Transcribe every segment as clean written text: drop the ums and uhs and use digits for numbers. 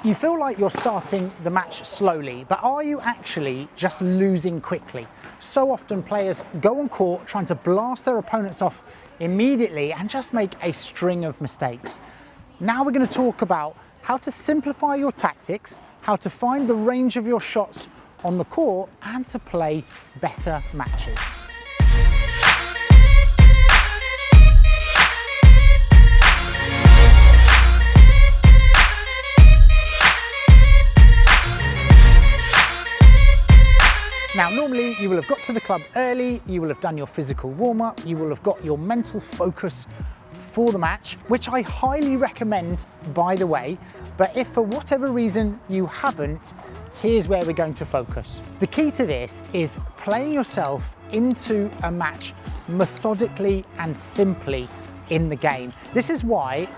You feel like you're starting the match slowly, but are you actually just losing quickly? So often players go on court trying to blast their opponents off immediately and just make a string of mistakes. Now we're going to talk about how to simplify your tactics, how to find the range of your shots on the court, and to play better matches. Now, normally you will have got to the club early, you will have done your physical warm-up, you will have got your mental focus for the match, which I highly recommend, by the way. But if for whatever reason you haven't, here's where we're going to focus. The key to this is playing yourself into a match methodically and simply in the game. This is why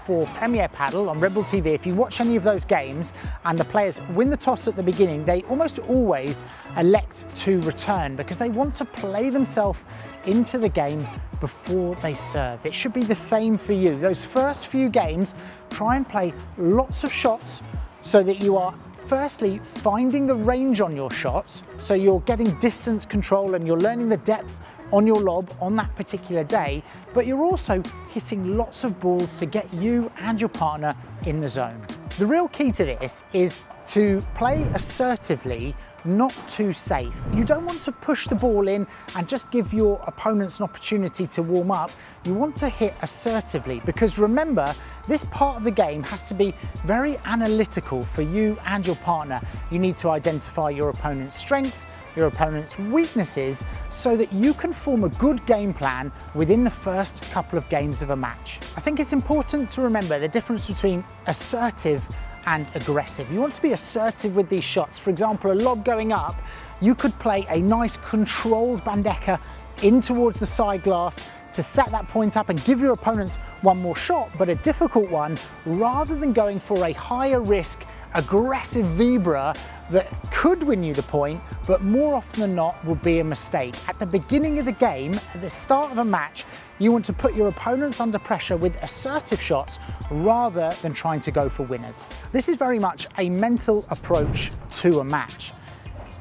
for Premier Padel on Red Bull TV, if you watch any of those games and the players win the toss at the beginning, they almost always elect to return because they want to play themselves into the game before they serve. It should be the same for you. Those first few games, try and play lots of shots so that you are firstly finding the range on your shots, so you're getting distance control and you're learning the depth on your lob on that particular day, but you're also hitting lots of balls to get you and your partner in the zone. The real key to this is to play assertively, not too safe. You don't want to push the ball in and just give your opponents an opportunity to warm up. You want to hit assertively, because remember, this part of the game has to be very analytical for you and your partner. You need to identify your opponent's strengths, your opponent's weaknesses, so that you can form a good game plan within the first couple of games of a match. I think it's important to remember the difference between assertive and aggressive. You want to be assertive with these shots. For example, a lob going up, you could play a nice controlled bandeja in towards the side glass to set that point up and give your opponents one more shot, but a difficult one, rather than going for a higher risk, aggressive vibra that could win you the point, but more often than not will be a mistake. At the beginning of the game, at the start of a match, you want to put your opponents under pressure with assertive shots rather than trying to go for winners. This is very much a mental approach to a match.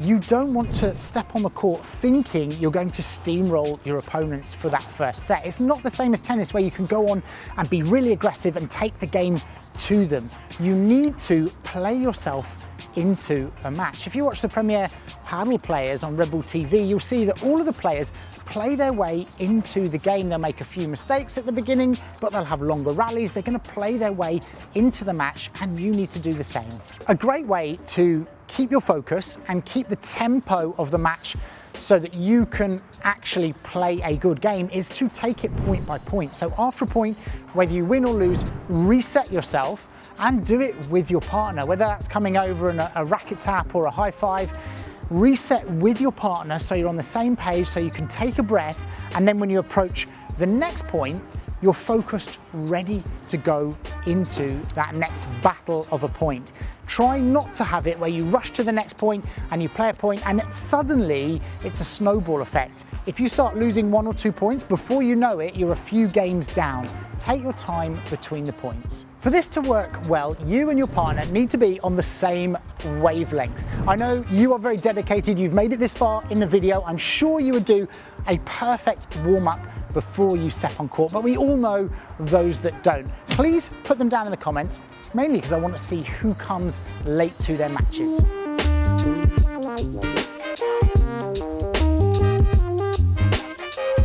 You don't want to step on the court thinking you're going to steamroll your opponents for that first set. It's not the same as tennis where you can go on and be really aggressive and take the game to them. You need to play yourself into a match. If you watch the Premier Padel players on Red Bull TV, you'll see that all of the players play their way into the game. They'll make a few mistakes at the beginning, but they'll have longer rallies. They're going to play their way into the match, and you need to do the same. A great way to keep your focus and keep the tempo of the match so that you can actually play a good game is to take it point by point. So after a point, whether you win or lose, reset yourself and do it with your partner, whether that's coming over in a racket tap or a high five. Reset with your partner so you're on the same page, so you can take a breath, and then when you approach the next point, you're focused, ready to go into that next battle of a point. Try not to have it where you rush to the next point and you play a point and suddenly it's a snowball effect. If you start losing 1 or 2 points, before you know it, you're a few games down. Take your time between the points. For this to work well, you and your partner need to be on the same wavelength. I know you are very dedicated, you've made it this far in the video. I'm sure you would do a perfect warm-up before you step on court, but we all know those that don't. Please put them down in the comments, mainly because I want to see who comes late to their matches.